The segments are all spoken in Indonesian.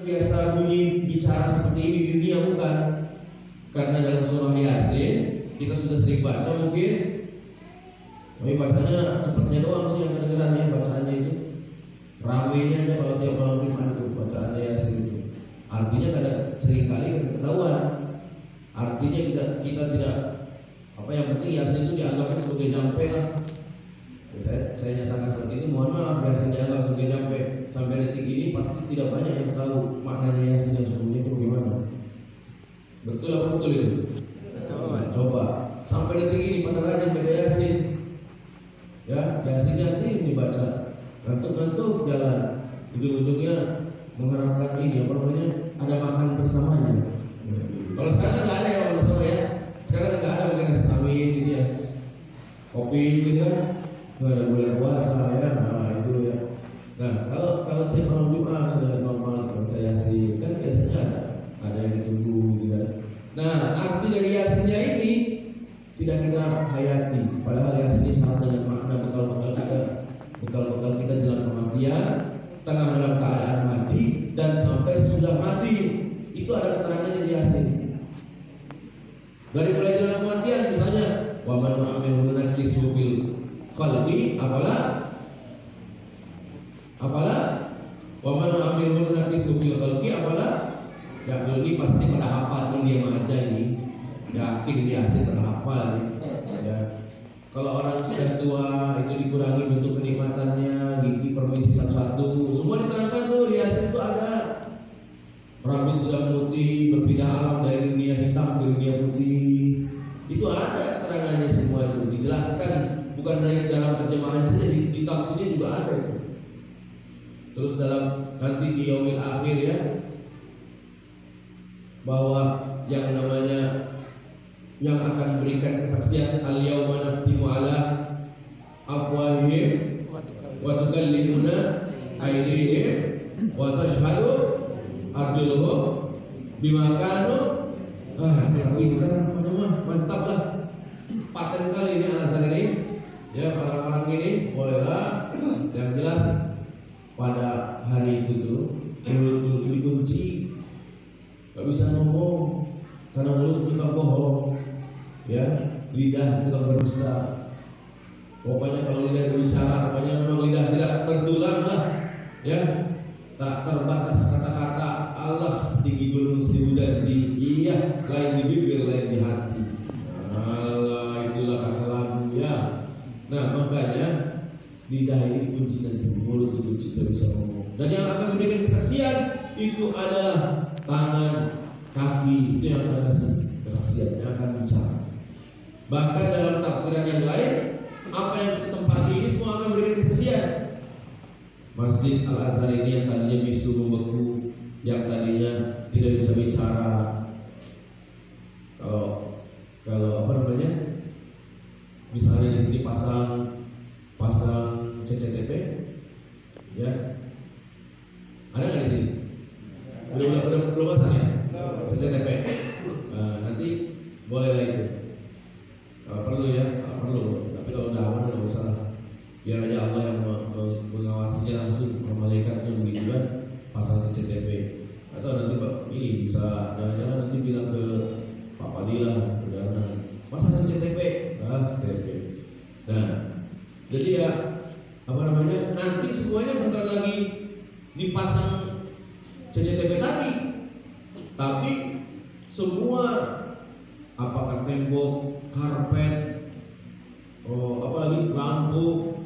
biasa bunyi bicara seperti ini di dunia, bukan. Karena dalam surah Yasin kita sudah sering baca mungkin. Tapi bacanya cepatnya doang sih yang kedengeran ya, bacaannya itu ramenya aja kalau tiap malam Jumat itu bacaannya Yasin itu. Artinya kadang seringkali ketahuan. Artinya kita tidak apa yang penting Yasin itu dianggapnya sebagai jampe lah. Saya nyatakan seperti ini, mohon maaf, Yasin dianggap sebagai jampe. Sampai detik ini pasti tidak banyak yang tahu maknanya Yasin yang sesungguhnya itu bagaimana. Betul apa betul itu? Betul. Coba sampai detik ini pada rajin baca Yasin. Ya, Yasin dibaca. Ngantuk-ngantuk jalan. Ujung-ujungnya mengharapkan ini apa namanya? Ada makan bersamanya. Kalau sekarang nggak ada ya makan bersama ya. Sekarang nggak ada mungkin nasi samin gitu ya. Kopi gitu kan. Nggak ada bulan puasa ya. Nah itu ya. Nah kalau tiap malam Jumat sudah normal baca Yasin kan biasanya ada yang ditunggu gitu kan. Nah arti dari Yasinnya ini tidak kita hayati. Padahal Yasin ini syarat dengan makna bekal-bekal kita jelang kematian, tengah dalam keadaan mati dan sampai sudah mati. Itu ada keterangannya di Yasin. Dari mulai jalan kematian misalnya, wa man nu'ammiru nunakkisu fil qalbi afala wa man nu'ammiru nunakkisu fil qalbi afala. Ya ini pasti pada hafal dia aja ini. Yakin di Yasin pada hafal nih. Ya. Kalau orang sudah tua itu dikurangi bentuk kenikmatannya, gigi permisi satu-satu, semua diterangkan tuh di Yasin itu ada. Rambut sudah putih, berpindah alam dari dunia hitam ke dunia putih. Itu ada keterangannya semua itu, dijelaskan bukan dari dalam terjemahannya saja, di tafsirnya juga ada itu. Terus dalam nanti di yaumil akhir ya, bahwa yang namanya yang akan memberikan kesaksian al-yauma nakhtimu ala afwahihim wa tukallimuna aydihim wa tashhadu arjuluhum bima kanu. Pintar namanya mah, mantap lah. Paten kali ini alasan ini. Ya orang-orang ini bolehlah. Yang jelas pada hari itu tuh mulut itu dikunci, gak bisa ngomong karena mulut tukang bohong, ya lidah tukang berdusta. Pokoknya kalau lidah berbicara, pokoknya memang lidah tidak bertulang lah, ya tak terbatas kata-kata. Allah tinggi gunung seribu janji, iya lain di bibir lain di hati. Allah itulah kata lagu ya. Nah makanya lidah ini dikunci dan mulut dikunci, tidak bisa ngomong. Dan yang akan memberikan kesaksian itu adalah tangan, kaki, itu yang akan kesaksian, yang akan bicara. Bahkan dalam tafsiran yang lain, apa yang kita tempati ini semua akan memberikan kesaksian. Masjid Al-Azhar ini yang tadinya bisu membeku, yang tadinya tidak bisa bicara, kalau apa namanya, misalnya di sini pasang CCTV, ya ada nggak di sini? Belum pasang ya? CCTV. Nanti boleh lah itu. Kalau perlu ya, perlu. Tapi kalau udah aman nggak usah lah. Biar aja Allah yang mengawasinya langsung, malaikatnya begitu kan, pasang CCTV. Atau nanti ini bisa jangan-jangan nanti bilang ke Pak Fadilah, udah pasang CCTV, CCTV. Nah, jadi ya apa namanya? Nanti semuanya bukan lagi dipasang CCTV tadi, tapi semua apakah tembok, karpet, apalagi lampu,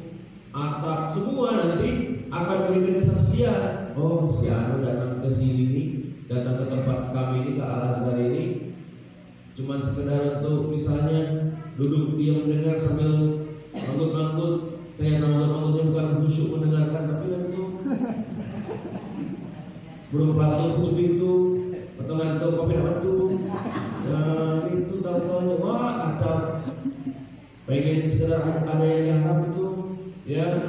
atap, semua nanti akan memberikan kesaksian. Oh, si Anu datang ke sini nih, datang ke tempat kami ini, ke Al-Azhar ini, cuman sekedar untuk misalnya duduk diam mendengar sambil manggut-manggut. Ternyata manggut-manggutnya bukan khusyuk mendengarkan, tapi kan itu belum pelatuk pucuk pintu atau ngantuk kopi apa tuh. Nah itu tahu-tahunya wah kacau. Pengen sekedar ada yang diharap itu, ya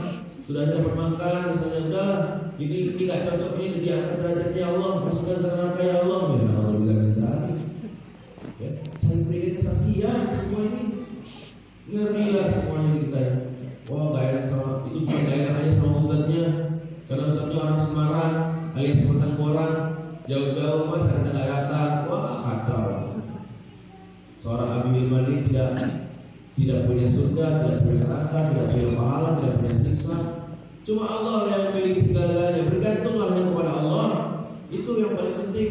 sudah dapat makan misalnya, sudahlah ini nggak cocok, ini diangkat derajatnya Allah, masukkan ke neraka ya Allah. Ya alhamdulillah kita. Ya, saya berikan kesaksian semua ini, ngerilah semuanya kita. Wah gak enak sama itu, cuma gak enak aja sama ustadznya, karena ustadznya orang Semarang alias Semarang Koran, jauh-jauh mas karena nggak datang, wah kacau. Seorang Abi Hilman ini tidak punya surga, tidak punya neraka, tidak punya pahala, tidak punya siksa. Cuma Allah yang memiliki segala-galanya. Bergantunglah hanya kepada Allah. Itu yang paling penting.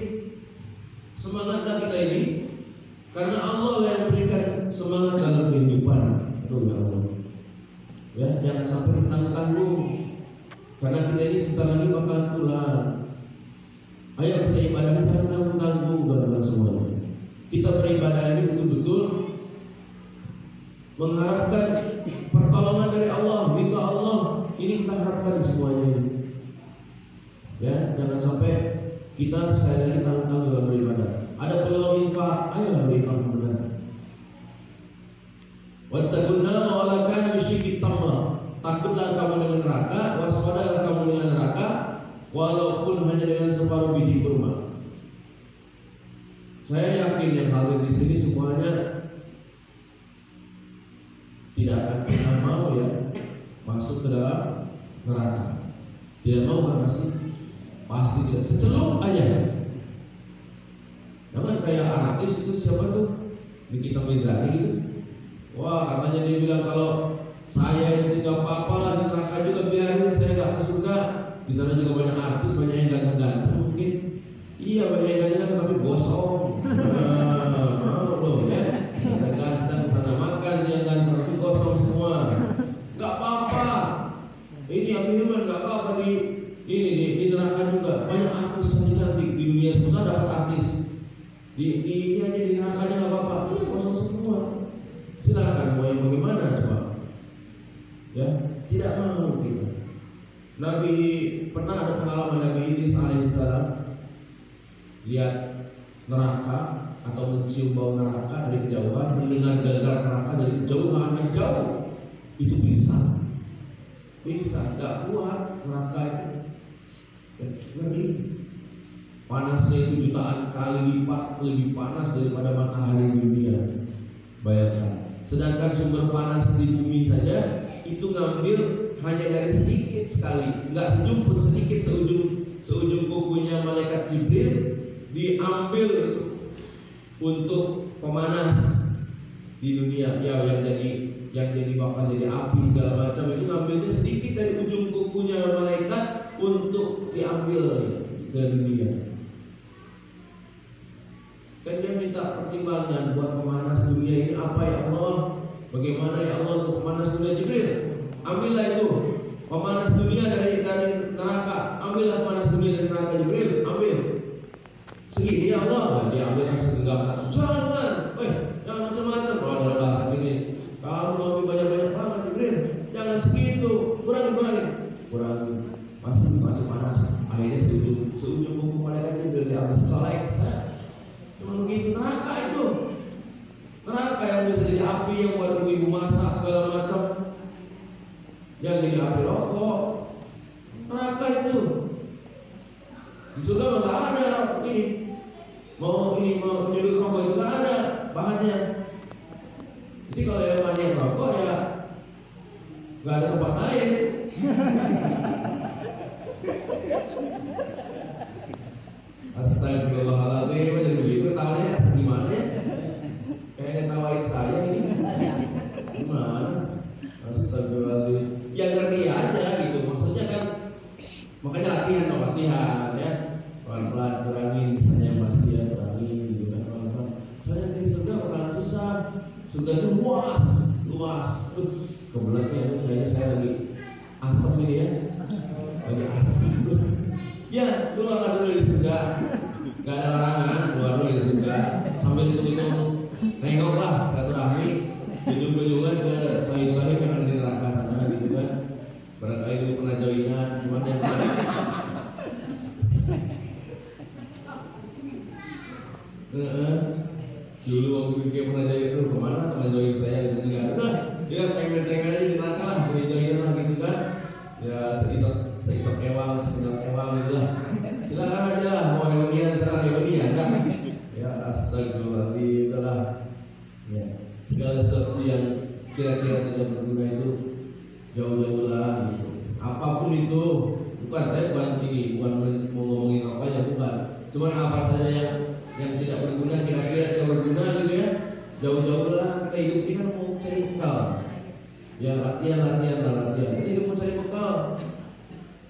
Semangatlah kita ini, karena Allah yang memberikan semangat dalam kehidupan. Aduh ya Allah. Ya, jangan sampai tanggung-tanggung. Karena kita ini sebentar lagi bakal pulang. Ayo kita ibadah, jangan tanggung-tanggung dalam semuanya. Kita beribadah ini betul-betul mengharapkan pertolongan dari Allah, minta Allah. Ini kita harapkan semuanya ini. Ya, jangan sampai kita sekali lagi tanggung-tanggung dalam beribadah. Ada peluang infak, ayolah berinfak benar. Wattaqunna wa la kana bisyikit tamra. Takutlah kamu dengan neraka, waspadalah kamu dengan neraka, walaupun hanya dengan separuh biji kurma. Saya yakin yang hadir di sini semuanya tidak akan pernah mau ya masuk ke dalam neraka. Tidak mau kan pasti tidak. Secelup aja. Jangan kayak artis itu siapa tuh Nikita Mirzani gitu. Wah katanya dia bilang kalau saya itu nggak apa-apa di neraka juga biarin, saya nggak ke surga. Di sana juga banyak artis, banyak yang ganteng-ganteng mungkin. Iya banyak yang ganteng tapi gosong. Mau loh ya. Ganteng sana makan yang ganteng tapi gosong semua. Nggak apa-apa. Ini Abi Hilman nggak apa-apa di neraka juga. Banyak artis cantik-cantik di dunia susah dapat artis. Ini aja di nerakanya nggak apa-apa. Iya kosong semua. Silakan mau yang bagaimana coba. Ya, tidak mau kita. Nabi pernah ada pengalaman Nabi Idris alaihissalam lihat neraka atau mencium bau neraka dari kejauhan, mendengar gagal neraka dari kejauhan yang jauh, itu bisa, nggak kuat neraka itu. Ngeri. Panasnya itu jutaan kali lipat lebih panas daripada matahari dunia. Bayangkan. Sedangkan sumber panas di bumi saja itu ngambil hanya dari sedikit sekali, nggak sejumput sedikit seujung kukunya malaikat Jibril diambil itu untuk pemanas di dunia ya, yang jadi bakal jadi api segala macam itu ngambilnya sedikit dari ujung kukunya malaikat untuk diambil dari dunia. Kan dia minta pertimbangan buat pemanas dunia ini apa ya Allah? Bagaimana ya Allah untuk pemanas dunia? Jibril, ambillah itu pemanas dunia dari neraka. Ambillah pemanas dunia dari neraka Jibril, ambil. Segini ya Allah, dia ambil segenggam tangan. Jangan macam-macam. Kalau dalam bahasa ini, kamu ambil banyak-banyak banget Jibril. Jangan segitu, kurangi. Masih panas. Akhirnya seujung kuku malaikat Jibril diambil secolek. Cuma begitu. Neraka itu, neraka yang bisa jadi api yang buat ibu masak segala macam, yang jadi api rokok. Neraka itu di surga nggak ada ini. Mau nyuruh rokok itu nggak ada bahannya. Jadi kalau yang mandi rokok ya nggak ada tempat lain. Astagfirullahaladzim, jadi begitu ketawanya gimana ya? Kayak ngetawain saya ini. Gimana? Astagfirullahaladzim. Ya ngeri aja gitu. Maksudnya kan makanya latihan ya. Pelan-pelan kurangin misalnya yang masih ya kurangin gitu kan pelan-pelan. Soalnya di surga bakalan susah. Surga itu luas. Kebelatnya itu kayaknya saya lagi asam ini ya. Lagi asam. Ya, keluarlah dulu dari surga. Gak ada larangan, keluar dulu dari surga. Sambil hitung-hitung, nengoklah silaturahmi, ujung-ujungan ke sahib-sahib yang ada di neraka sana gitu kan. Barangkali dulu pernah joinan, cuman yang dulu waktu dia pernah join itu kemana teman join saya bisa juga ada. Dia teng-teng aja di neraka lah, join lah gitu kan. Ya seisok ewang, sekenyal ewang gitu lah. Silakan aja lah, mau reunian, sekarang reunian dah. Ya astagfirullahaladzim, udahlah. Ya, segala sesuatu yang kira-kira tidak berguna itu jauh-jauh lah gitu. Apapun itu, bukan saya bukan mau ngomongin rokoknya bukan. Cuman apa saja yang tidak berguna, kira-kira tidak berguna gitu ya, jauh-jauh lah. Kita hidup ini kan mau cari bekal. Ya latihan. Kita hidup mau cari bekal.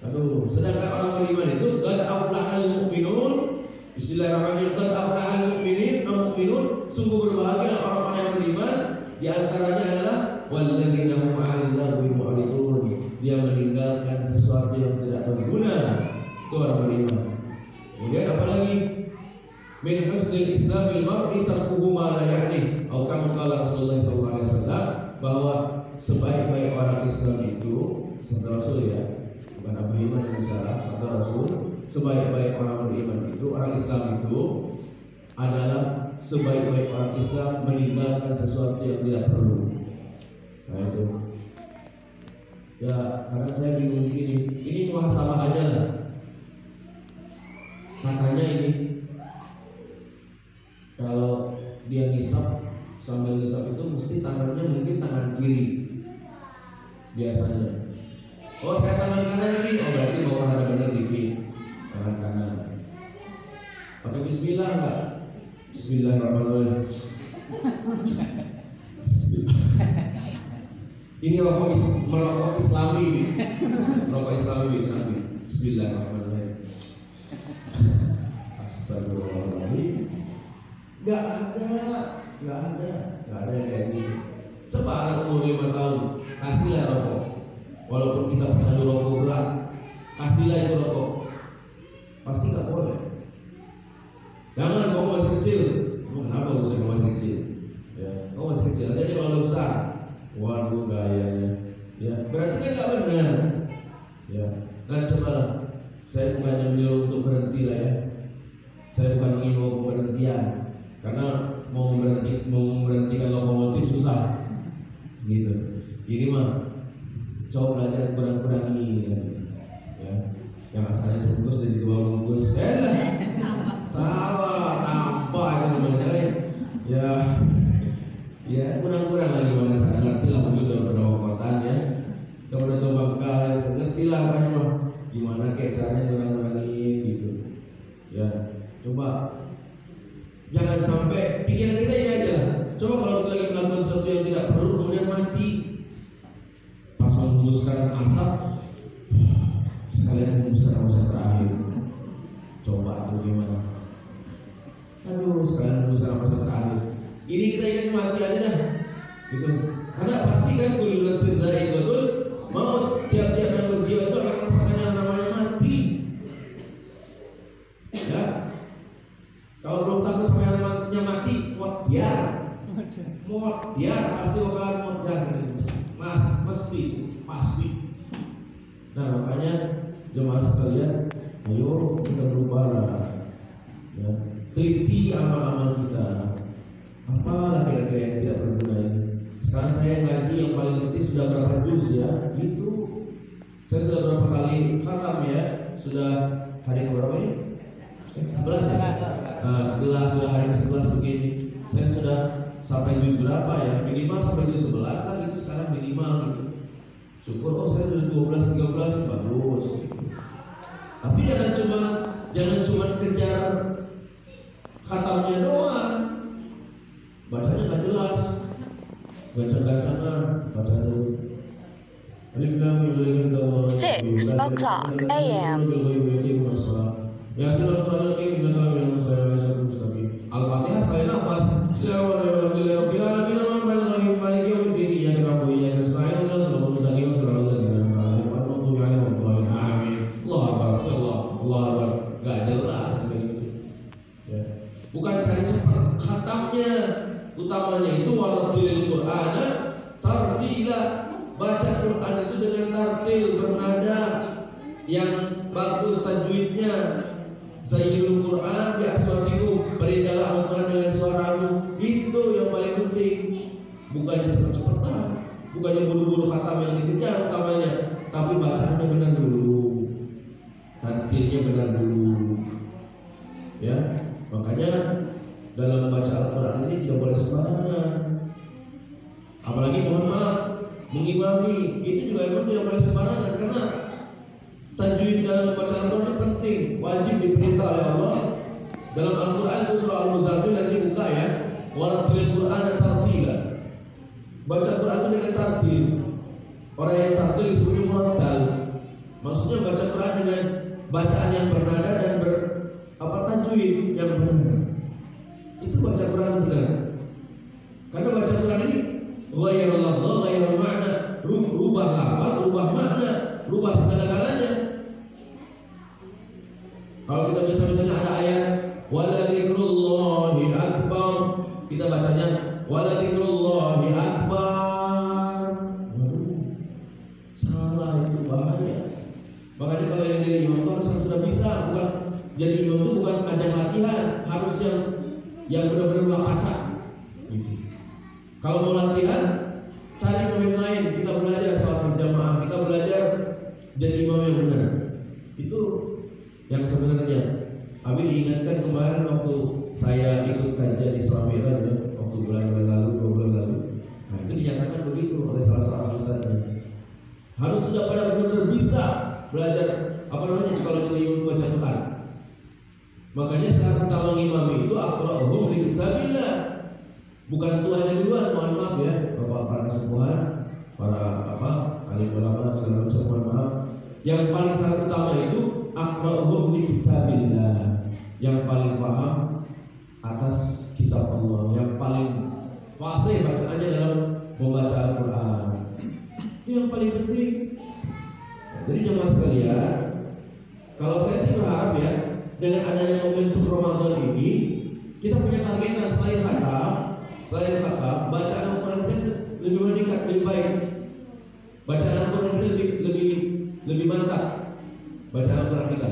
Aduh, sedangkan orang beriman itu qad aflahal mu'minun. Bismillahirrahmanirrahim. Qad aflahal mu'minun. Sungguh berbahagia orang-orang yang beriman. Di antaranya adalah walladzina hum 'anil lagwi mu'ridun. Dia meninggalkan sesuatu yang tidak berguna. Itu orang beriman. Kemudian apalagi? Min husnil islamil mar'i tarkuhu ma la ya'ni. Atau kama qala Rasulullah sallallahu alaihi wasallam, bahwa sebaik-baik orang Islam itu, sabda Rasul ya, bukan Abu Iman yang bicara, sabda Rasul, sebaik-baik orang beriman itu, orang Islam itu adalah sebaik-baik orang Islam meninggalkan sesuatu yang tidak perlu. Nah itu. Ya, karena saya bingung ini muhasabah aja lah. Makanya ini kalau dia ngisap, sambil ngisap itu mesti tangannya mungkin tangan kiri biasanya. Oh saya tangan kanan nih, oh berarti mau ada bener dikit tangan kanan. Pakai bismillah enggak? Bismillahirrahmanirrahim. Bismillah. Ini merokok Islami nih. Merokok Islami Nabi. Bismillahirrahmanirrahim. Astagfirullahaladzim. Gak ada yang kayak gitu. Coba anak umur 5 tahun, kasihlah rokok. Walaupun kita pecandu rokok berat, kasihlah itu rokok. Pasti gak boleh. Jangan kamu masih kecil. Kenapa usah kamu masih kecil? Ya, kamu masih kecil. Nanti aja kalau udah besar, waduh gayanya. Ya, berarti kan gak benar. Ya, nah cobalah. Saya bukannya menyuruh untuk berhenti lah ya. Saya bukan mengimbau keberhentian, karena mau memberhentikan lokomotif susah. Gitu. Ini mah coba belajar kurang-kurangi ya. Yang asalnya sebungkus jadi 2 bungkus. Salah, tambah itu namanya ya. Ya kurang-kurang lagi mana saya ngerti lah, mungkin udah berapa ya. Udah coba bekal, ngerti lah apanya mah. Gimana kayak caranya kurang-kurangi gitu. Ya, coba jangan sampai pikiran kita ini aja. Coba kalau kita lagi melakukan sesuatu yang tidak perlu kemudian mati. Pas menghembuskan asap, sekalian menghembuskan asap terakhir. Coba itu gimana? Aduh, sekalian menghembuskan asap terakhir. Ini kita ingin mati aja dah. Gitu. Karena pasti kan kullu nafsin dha'iqatul maut. Tiap-tiap yang berjiwa itu akan merasakan yang namanya mati. Ya. Kalau belum takut sama yang namanya mati, modiar pasti bakalan modiar. Pasti. Nah makanya jemaah sekalian, ayo kita berubahlah. Ya. Teliti amal-amal kita. Apalah kira-kira yang tidak berguna ini. Sekarang saya ngaji yang paling penting sudah berapa juz ya? Gitu. Saya sudah berapa kali khatam ya? Sudah hari berapa ini? 11 ya? Nah, 11 sudah hari ke-11 begini. Saya sudah sampai juz berapa ya? Minimal sampai juz 11 lah gitu sekarang minimal gitu. Syukur saya sudah 12 13 bagus gitu. Tapi jangan cuma kejar khatamnya doang. Bacanya nggak jelas, gacang-gacangan, baca dulu. 6 o'clock a.m. Ya sudah Al-Fatihah sekali nafas. Gak jelas ya. Bukan cari cepat khatamnya. Utamanya itu waratilil Qur'an tartila. Baca Quran itu dengan tartil, bernada yang bagus tajwidnya. Zayyinul Quran bi aswatikum, perindahlah Al-Quran dengan suaramu. Itu yang paling penting. Bukannya cepat-cepatan, bukannya buru-buru khatam yang dikejar utamanya, tapi bacaannya benar dulu, tartilnya benar dulu. Ya, makanya dalam membaca Al-Quran ini tidak boleh sembarangan. Apalagi mohon maaf mengimami, itu juga memang tidak boleh sembarangan, karena tajwid dalam membaca Al-Quran ini penting, wajib diperintah oleh Allah Dalam Al-Quran itu surah Al-Muzammil nanti buka ya. Warattilil Qur'ana tartila. Baca Quran itu dengan tartil. Orang yang tartil disebutnya murattal. Maksudnya baca Quran dengan bacaan yang bernada dan tajwid yang benar. Itu baca Quran benar. Karena baca Quran ini ghairul lafdh, ghairul makna, rubah lafaz, rubah makna, rubah segala-galanya. Kalau kita baca misalnya ada ayat waladzikrullahi akbar, kita bacanya waladzikrullahi akbar. Salah, itu bahaya. Makanya kalau yang jadi imam itu harus sudah bisa, bukan jadi imam itu bukan ajang latihan, harus yang benar-benar baca. Gitu. Kalau mau latihan, cari pemain lain, kita belajar sholat berjamaah, kita belajar jadi imam yang benar. Itu yang sebenarnya. Abi diingatkan kemarin waktu saya ikut kajian Isra Mi'raj ya, waktu bulan lalu, 2 bulan lalu. Nah itu dinyatakan begitu oleh salah seorang ustaznya. Harus sudah pada benar-benar bisa belajar kalau jadi imam baca Quran. Makanya saat utama imam itu aqra'uhum li kitabillah. Bukan tuanya duluan, mohon maaf ya, Bapak para kesepuhan, para alim ulama segala macam, mohon maaf. Yang paling syarat utama itu aqra'uhum li kitabillah. Yang paling paham atas kitab Allah, yang paling fasih bacaannya dalam membaca Al-Quran. Itu yang paling penting. Jadi jemaah sekalian, kalau saya sih berharap ya, dengan adanya momentum Ramadan ini, kita punya targetan selain khatam, bacaan Al-Quran kita lebih meningkat, lebih baik. Bacaan Al-Quran kita lebih mantap. Bacaan Al-Quran kita.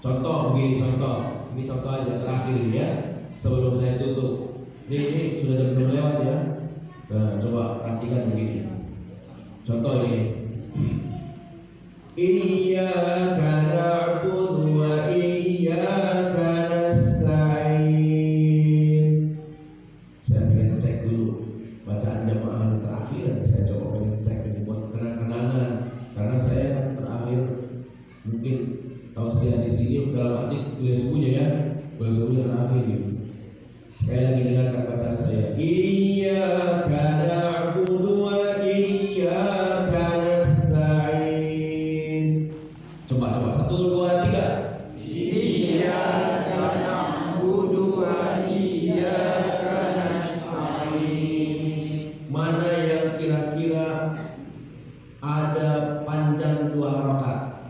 Contoh begini, ini contoh aja terakhir ini ya, sebelum saya tutup. Ini sudah jam 6 lewat ya. Nah, coba perhatikan begini. Contoh ini. Iyyaka na'budu wa iyyaka nasta'in. Saya pengen cek dulu bacaan jamaah terakhir. Saya coba pengen cek ini buat kenang-kenangan. Karena saya kan terakhir mungkin tausiah di sini dalam arti kuliah subuhnya ya, kuliah subuhnya terakhir gitu. Sekali lagi dengarkan bacaan saya. Iyyaka na'budu wa iyyaka nasta'in. Coba 1, 2, 3. Iyyaka na'budu wa iyyaka nasta'in. Mana yang kira-kira ada panjang 2 harokat?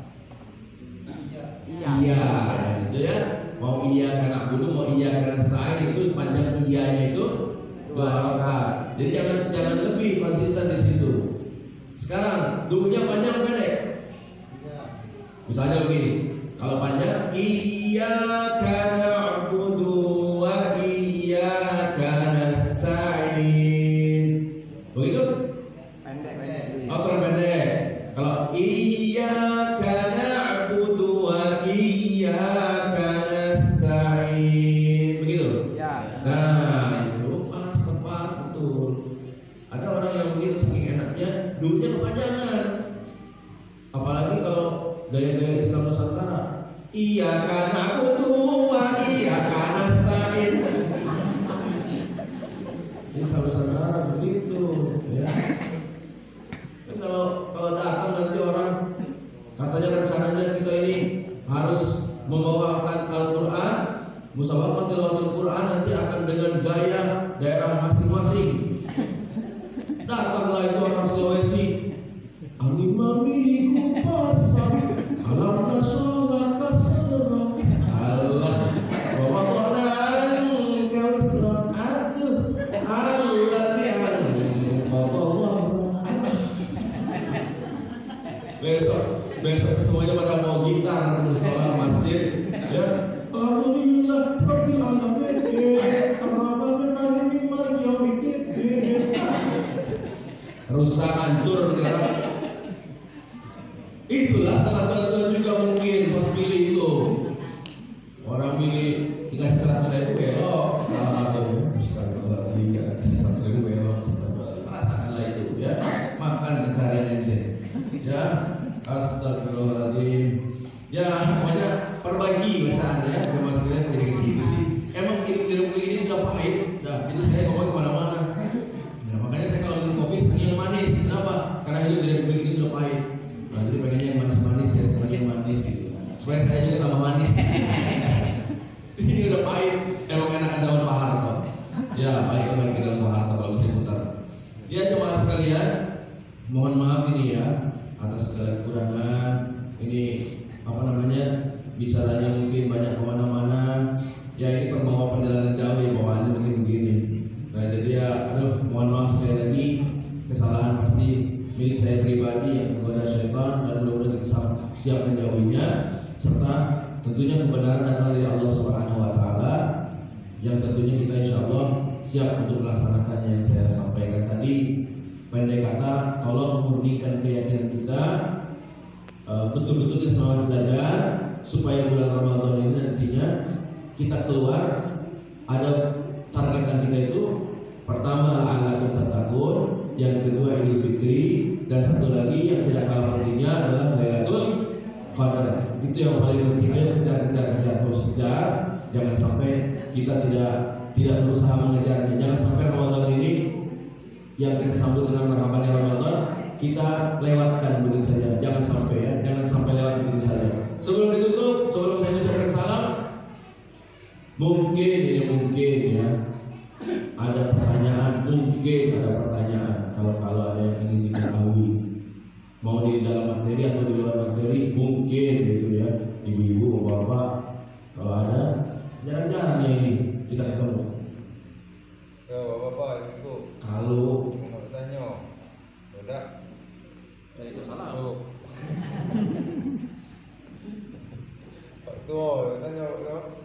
Iya, gitu ya. Mau iya karena dulu, mau iya karena selain itu panjang iyanya itu 2 harokat. Jadi jangan lebih konsisten di situ. Sekarang dunya panjang pendek. Misalnya begini, kalau panjang iyyaka na'budu wa iyyaka nasta'in. Begitu? Pendek. Oh, kurang pendek. Kalau iyyaka na'budu wa iyyaka nasta'in. Begitu? Ya. Nah, itu pas tepat betul. Ada orang yang begitu saking enaknya dulunya kepanjangan. Apalagi kalau gaya-gaya Islam Nusantara. Iyyaka na'budu wa iyyaka nasta'in. Islam Nusantara begitu, ya. Kalau datang nanti orang katanya rencananya kita ini harus membawakan Al-Quran, musabaqah tilawatul Quran nanti akan dengan gaya daerah masing-masing. Datanglah itu orang Sulawesi, angin memiliki pasang, alam nasional kasadera, Allah, Ramadan kausrat, aduh, Allah yang besok semuanya pada mau gitar di sholat masjid ya. Alhamdulillah rabbil alamin arrahmanir rahim maliki yaumiddin. Rusak hancur negara. Itulah salah satu juga mungkin pas pilih itu orang pilih dikasih 100.000 belok, dikasih 100.000 belok, rasakanlah itu ya, makan pencarian ente ya. Astagfirullahaladzim. Ya, pokoknya perbaiki bacaannya. Cuma sebenarnya jadi ke situ sih. supaya saya juga tambah manis. Ini udah pahit, emang enak zaman Pak Harto. Ya, baik kembali ke dalam Pak Harto kalau saya putar. Ya jemaah sekalian, mohon maaf ini ya atas segala kekurangan. Ini apa namanya, bicaranya mungkin banyak kemana-mana. Ya ini perbawa perjalanan jauh ya, bawaannya mungkin begini. Nah jadi ya, mohon maaf sekali lagi, kesalahan pasti milik saya pribadi yang tergoda syaitan, dan mudah-mudahan kita siap menjauhinya, serta tentunya kebenaran datang dari Allah Subhanahu Wa Taala, yang tentunya kita insya Allah siap untuk melaksanakannya. Yang saya sampaikan tadi, pendek kata, tolong memurnikan keyakinan kita, betul-betul kita semangat belajar supaya bulan Ramadan ini nantinya kita keluar ada targetan kita itu, pertama la'allakum tattaqun, yang kedua Idul Fitri, dan satu lagi yang tidak kalah pentingnya adalah Lailatul Qadar. Itu yang paling penting. Ayo kejar terus kejar, jangan sampai kita tidak berusaha mengejarnya. Jangan sampai Ramadan ini yang kita sambut dengan merhabannya Ramadan kita lewatkan begitu saja. Jangan sampai ya, jangan sampai lewat begitu saja. Sebelum ditutup, sebelum saya ucapkan salam, mungkin ya ada pertanyaan, kalau ada yang ingin diketahui, mau di dalam materi atau di luar materi, mungkin gitu ya, ibu-ibu, bapak, kalau ada, jarang-jarang ya ini kita ketemu. Ya bapak, ibu. Kalau mau tanya, udah. itu salah. Pak Tua, tanya Pak.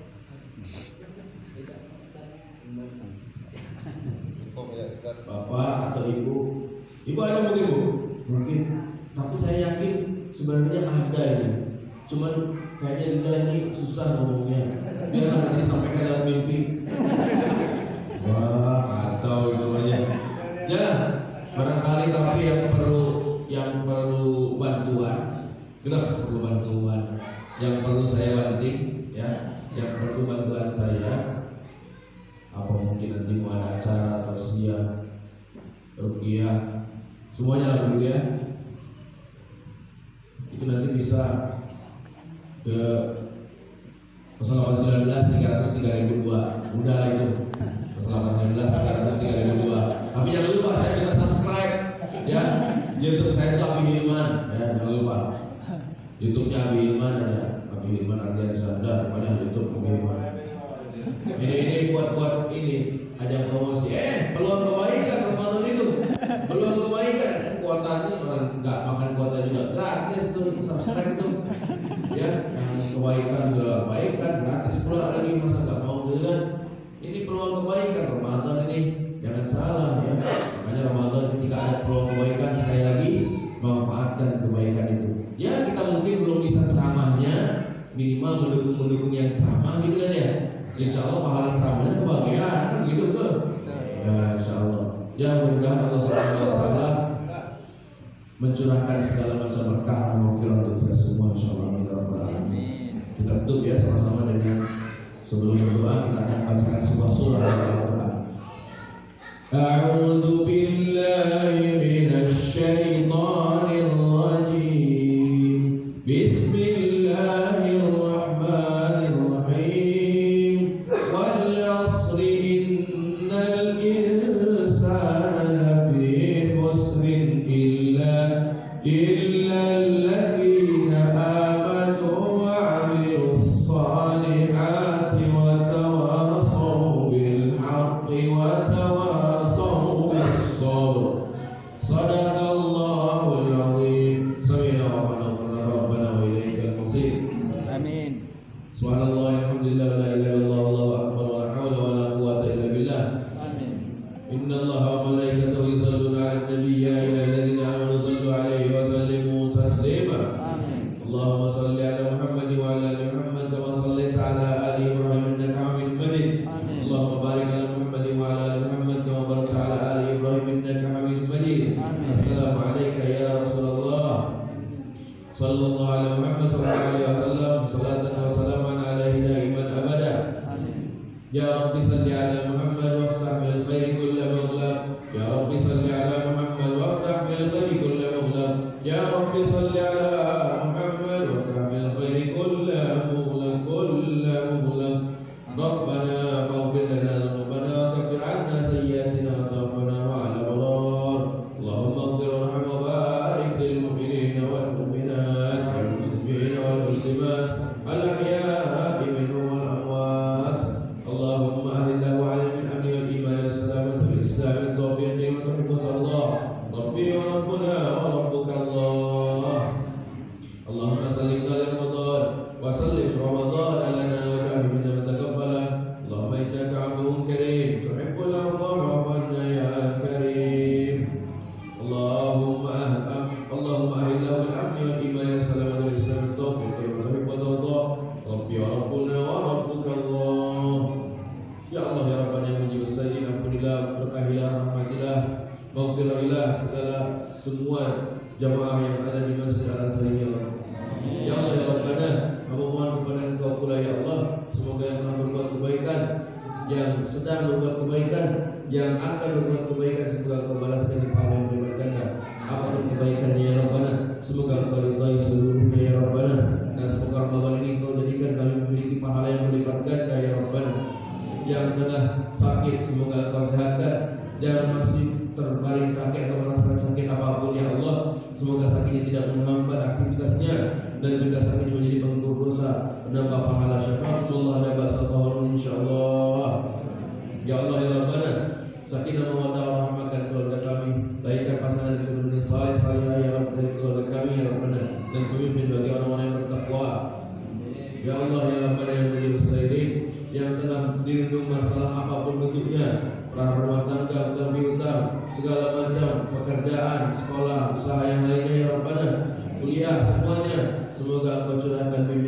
Bapak atau ibu ada mungkin bu, mungkin, tapi saya yakin sebenarnya ada ini, cuman kayaknya dia ini susah ngomongnya, biar nanti disampaikan lewat mimpi. Wah kacau itu aja. Ya barangkali, tapi yang perlu bantuan, kita perlu bantuan, yang perlu saya banting ya, yang perlu bantuan saya. Apa mungkin nanti mau ada acara atau siang rupiah, semuanya lah begitu ya. Itu nanti bisa ke 0819 300 3002, mudah lah itu. 0819 300 3002. Tapi jangan lupa saya minta subscribe ya. YouTube saya itu Abi Hilman ya, jangan lupa. YouTube-nya Abi Hilman ada, Abi Hilman Ardiansyah, pokoknya YouTube Abi Hilman. Ini buat ini ajang promosi. Peluang kebaikan Ramadan itu, peluang kebaikan. Kuotanya orang nggak makan kuota juga gratis tuh, subscribe tuh ya. Yang kebaikan sudah kebaikan gratis pula lagi, masa nggak mau gitu kan. Ini peluang kebaikan Ramadan ini, jangan salah ya. Makanya Ramadan ketika ada peluang kebaikan, sekali lagi manfaatkan kebaikan itu. Ya kita mungkin belum bisa ceramahnya, minimal mendukung yang ceramah gitu kan ya. Insya Allah pahala ceramahnya kebahagiaan kan gitu tuh. Ya Insya Allah. Ya mudah-mudahan Allah Subhanahu Wa Taala mencurahkan segala macam berkah maghfirah untuk kita semua Insya Allah. Kita tutup ya sama-sama dengan, sebelum berdoa kita akan bacakan sebuah surah Al-Quran. A'udzu billahi minasy syaithanir rajim. Bismillahirrahmanirrahim. إلا الذين آمنوا وعملوا الصالحات وتواصوا بالحق وتواصوا بالصبر. صدق الله العظيم. سمعنا وأطعنا ربنا وإليك المصير. آمين. سبحان الله الحمد لله لا إله إلا الله والله أكبر ولا حول ولا قوة إلا بالله. آمين. إن الله وملائكته يصلون على النبي يا أيها الذين آمنوا صلوا عليه وسلموا تسليما. آمين. اللهم صل على محمد وعلى آل محمد كما صليت على آل إبراهيم إنك حميد مجيد. آمين. اللهم بارك على محمد وعلى آل محمد كما باركت على آل إبراهيم إنك حميد مجيد. آمين. السلام عليك يا رسول الله صلى الله على محمد وعلى آله وسلم صلاة وسلاما عليه دائما أبدا. آمين. يا رب صل على محمد وافتح بالخير كل مغلق. يا رب صل على محمد وافتح بالخير كل مغلق. يا رب صل على محمد وافتح بالخير الخير كله مغلق ربنا فاغفر لنا ذنوبنا وكفر عنا سيئاتنا وتوفنا مع الأبرار اللهم اغفر وارحم وبارك للمؤمنين والمؤمنات والمسلمين والمسلمات الأحياء منهم والأموات اللهم أهله على الأمن والإيمان والسلامة والإسلام التوفيق وتحبة الله ربي وربنا وربك الله اللهم سلمنا لرمضان وسلم رمضان لنا واجعله منا متقبلا اللهم إنك عفو كريم تحب العفو فاعف عنا يا كريم اللهم أهل له الأمن والإيمان والسلامة والإسلام التوفيق وتحب وترضى ربي وربنا وربك الله Ya Allah ya Rabbana yang mujib as-sayyidin, ampunilah, berkahilah, rahmatilah, maghfirlah segala semua jamaah yang ada di Masjid Al-Azhar ini ya Allah. Ya Allah ya Rabbana, kami mohon kepada Engkau pula ya Allah, semoga yang telah berbuat kebaikan, yang sedang berbuat kebaikan, yang akan berbuat kebaikan, semoga Engkau balaskan di pahala yang berlipat ganda. Apapun kebaikannya ya Rabbana, semoga Engkau ridai seluruhnya ya Rabbana, dan semoga Ramadan ini Engkau jadikan kami memiliki pahala yang berlipat ganda ya Rabbana. Yang tengah sakit semoga Engkau sehatkan, yang masih terbaring sakit atau merasakan sakit apapun ya Allah, semoga sakitnya tidak menghambat aktivitasnya dan juga sakitnya menjadi penggugur dosa, menambah pahala syafaatullah dan bahasa tahun insyaallah. Ya Allah ya Rabbana, sakinah mawaddah warahmatan keluarga kami, lahirkan pasangan keturunan saleh salihah ya Rabb dari keluarga kami ya Rabbana, dan pemimpin bagi orang-orang yang bertakwa. Ya Allah ya Rabbana yang mujib as-sayyidin, yang tengah dirundung masalah apapun bentuknya, rumah tangga, hutang piutang, segala macam pekerjaan, sekolah, usaha yang lainnya ya Rabbana, kuliah semuanya, semoga Engkau curahkan bimbingan